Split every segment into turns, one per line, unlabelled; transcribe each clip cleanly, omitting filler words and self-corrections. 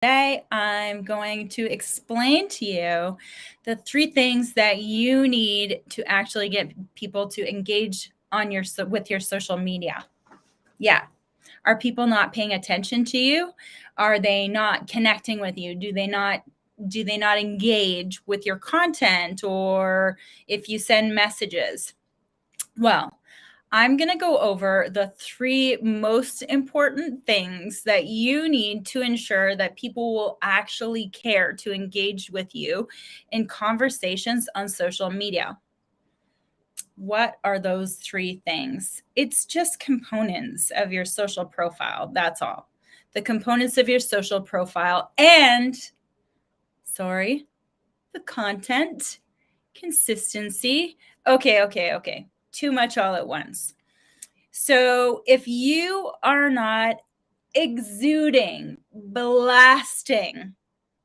Today, I'm going to explain to you the 3 things that you need to actually get people to engage on with your social media. Yeah. Are people not paying attention to you? Are they not connecting with you? Do they not engage with your content, or if you send messages? Well, I'm going to go over the 3 most important things that you need to ensure that people will actually care to engage with you in conversations on social media. What are those 3 things? It's just components of your social profile. That's all. The components of your social profile and, the content, consistency. Okay. Too much all at once. So if you are not exuding, blasting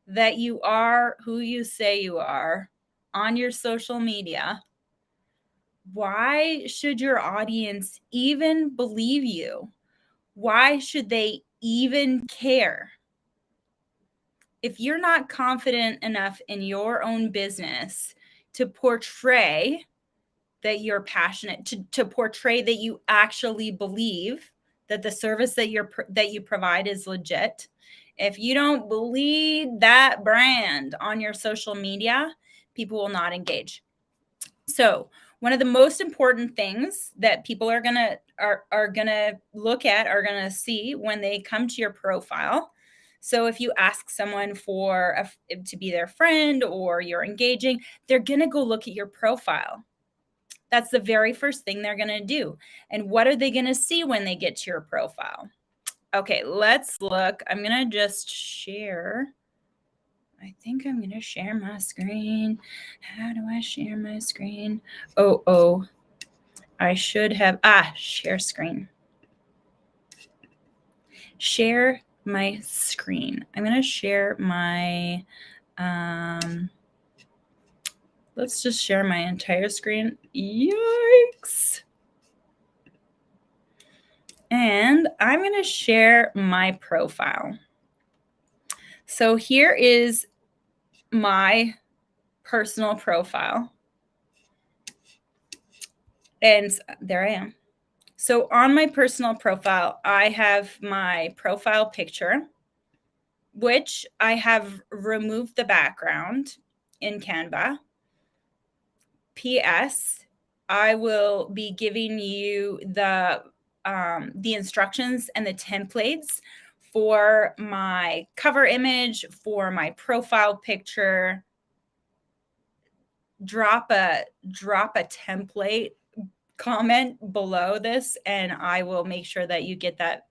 that you are who you say you are on your social media, why should your audience even believe you? Why should they even care? If you're not confident enough in your own business to portray that you're passionate, to portray that you actually believe that the service that you provide is legit, if you don't believe that brand on your social media, people will not engage. So one of the most important things that people are gonna look at, are gonna see when they come to your profile. So if you ask someone to be their friend, or you're engaging, they're gonna go look at your profile. That's the very first thing they're going to do. And what are they going to see when they get to your profile? Okay, let's look. I'm going to just share. I think I'm going to share my screen. How do I share my screen? Oh, I should have, share screen. Share my screen. I'm going to share my, let's just share my entire screen. Yikes. And I'm going to share my profile. So here is my personal profile. And there I am. So on my personal profile, I have my profile picture, which I have removed the background in Canva. P.S. I will be giving you the instructions and the templates for my cover image, for my profile picture. Drop a template comment below this, and I will make sure that you get that,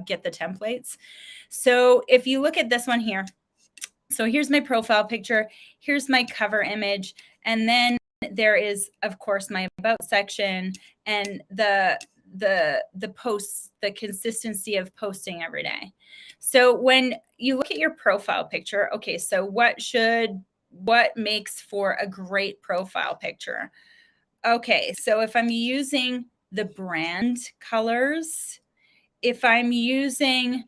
get the templates. So if you look at this one here, so here's my profile picture, here's my cover image, and then there is, of course, my about section and the posts, the consistency of posting every day. So when you look at your profile picture, okay, so what makes for a great profile picture? Okay, so if I'm using the brand colors, if I'm using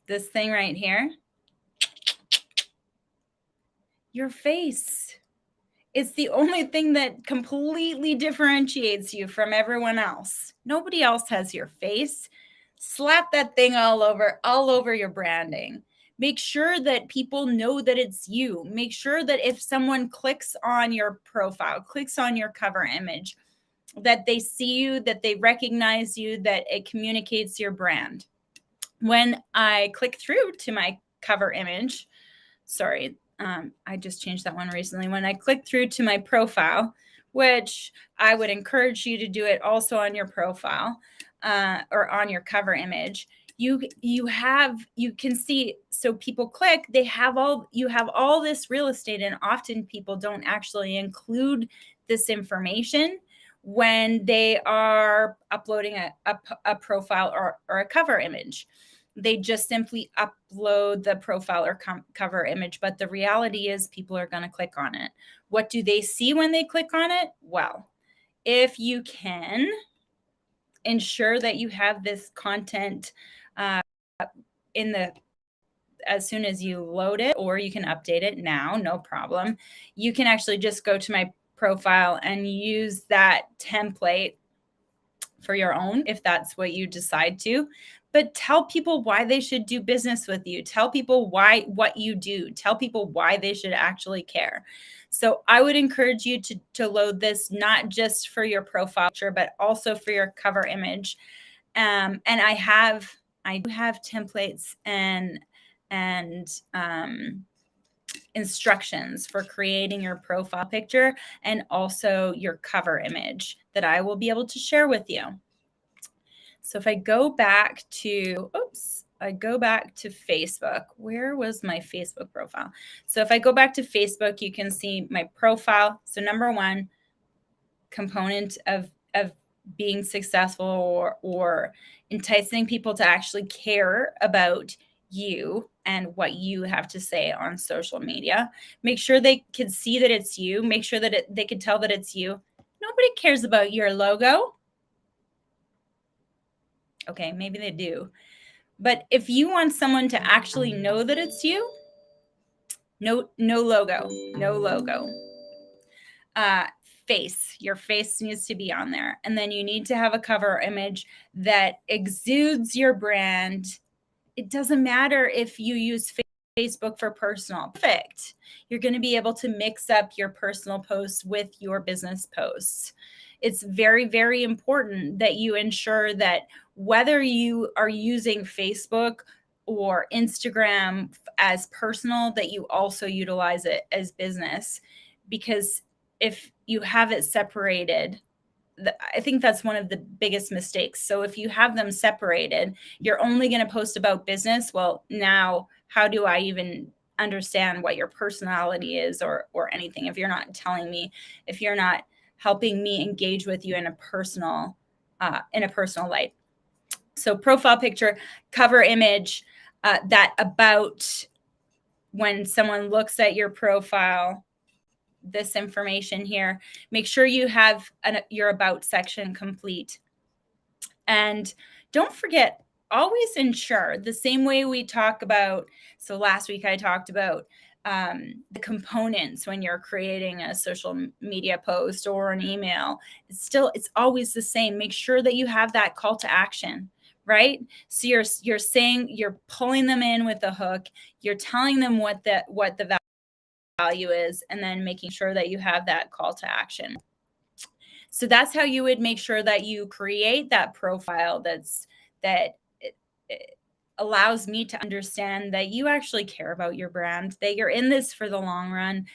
this thing right here, your face. It's the only thing that completely differentiates you from everyone else. Nobody else has your face. Slap that thing all over your branding. Make sure that people know that it's you. Make sure that if someone clicks on your profile, clicks on your cover image, that they see you, that they recognize you, that it communicates your brand. When I click through to my cover image, I just changed that one recently. When I click through to my profile, which I would encourage you to do it also on your profile, or on your cover image, you can see, so people click, you have all this real estate, and often people don't actually include this information when they are uploading a profile or a cover image. They just simply upload the profile or cover image. But the reality is people are going to click on it. What do they see when they click on it? Well, if you can ensure that you have this content in the as soon as you load it, or you can update it now, no problem. You can actually just go to my profile and use that template for your own if that's what you decide to. But tell people why they should do business with you. Tell people what you do. Tell people why they should actually care. So I would encourage you to load this not just for your profile picture, but also for your cover image. And I do have templates and instructions for creating your profile picture and also your cover image that I will be able to share with you. So if I go back to, Facebook, where was my Facebook profile? So if I go back to Facebook, you can see my profile. So number one component of being successful or enticing people to actually care about you and what you have to say on social media. Make sure they can see that it's you. Make sure that they can tell that it's you. Nobody cares about your logo. Okay, maybe they do. But if you want someone to actually know that it's you, no logo, no logo. Face, your face needs to be on there. And then you need to have a cover image that exudes your brand. It doesn't matter if you use Facebook for personal. Perfect. You're going to be able to mix up your personal posts with your business posts. It's very, very important that you ensure that whether you are using Facebook or Instagram as personal, that you also utilize it as business. Because if you have it separated, I think that's one of the biggest mistakes. So if you have them separated, you're only going to post about business. Well, now how do I even understand what your personality is or anything if you're not telling me, if you're not helping me engage with you in a personal light? So profile picture, cover image, that about when someone looks at your profile, this information here, make sure you have your about section complete. And don't forget, always ensure the same way we talk about. So last week I talked about the components when you're creating a social media post or an email. It's always the same. Make sure that you have that call to action, right? So you're saying, you're pulling them in with the hook. You're telling them what the value is, and then making sure that you have that call to action. So that's how you would make sure that you create that profile that allows me to understand that you actually care about your brand, that you're in this for the long run,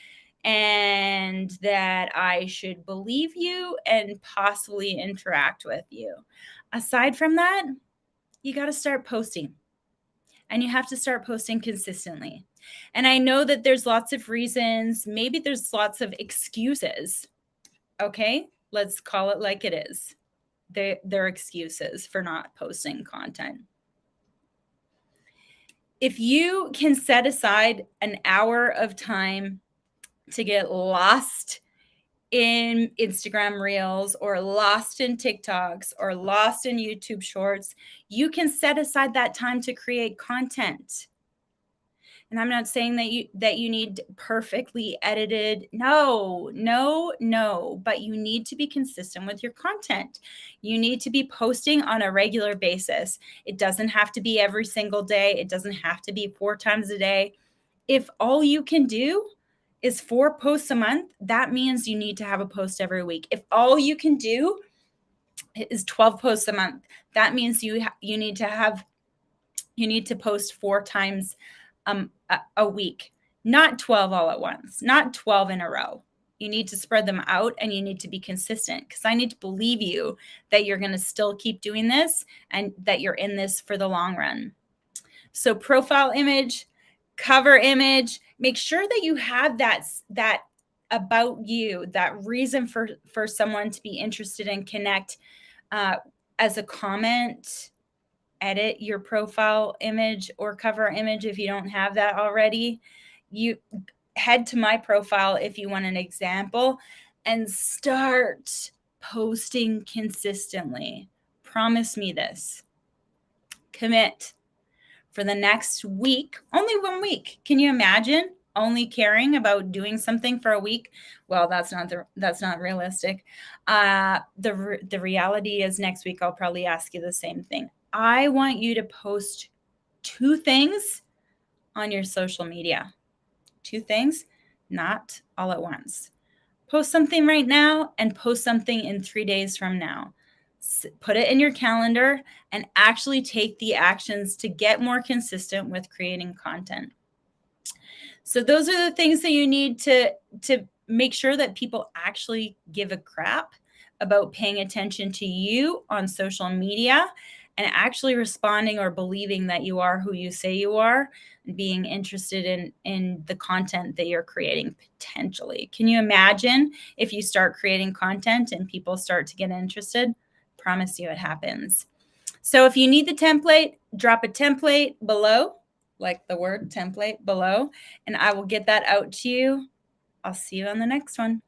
and that I should believe you and possibly interact with you. Aside from that, you got to start posting, and you have to start posting consistently. And I know that there's lots of reasons, maybe there's lots of excuses. Okay, let's call it like it is. They're excuses for not posting content. If you can set aside an hour of time to get lost in Instagram Reels or lost in TikToks or lost in YouTube Shorts, you can set aside that time to create content. And I'm not saying that you need perfectly edited. No, but you need to be consistent with your content. You need to be posting on a regular basis. It doesn't have to be every single day. It doesn't have to be 4 times a day. If all you can do is 4 posts a month, that means you need to have a post every week. If all you can do is 12 posts a month, that means you need to post 4 times a week, not 12 all at once, not 12 in a row. You need to spread them out, and you need to be consistent, because I need to believe you that you're going to still keep doing this and that you're in this for the long run. So profile image, cover image, make sure that you have that about you, that reason for someone to be interested and connect as a comment. Edit your profile image or cover image if you don't have that already. You head to my profile if you want an example and start posting consistently. promise me this. Commit for the next week, only 1 week. Can you imagine only caring about doing something for a week? Well, that's not realistic. The reality is next week I'll probably ask you the same thing. I want you to post 2 things on your social media. 2 things, not all at once. Post something right now and post something in 3 days from now. Put it in your calendar and actually take the actions to get more consistent with creating content. So those are the things that you need to make sure that people actually give a crap about paying attention to you on social media and actually responding or believing that you are who you say you are and being interested in the content that you're creating potentially. Can you imagine if you start creating content and people start to get interested? Promise you it happens. So if you need the template, drop a template below, like the word template below, and I will get that out to you. I'll see you on the next one.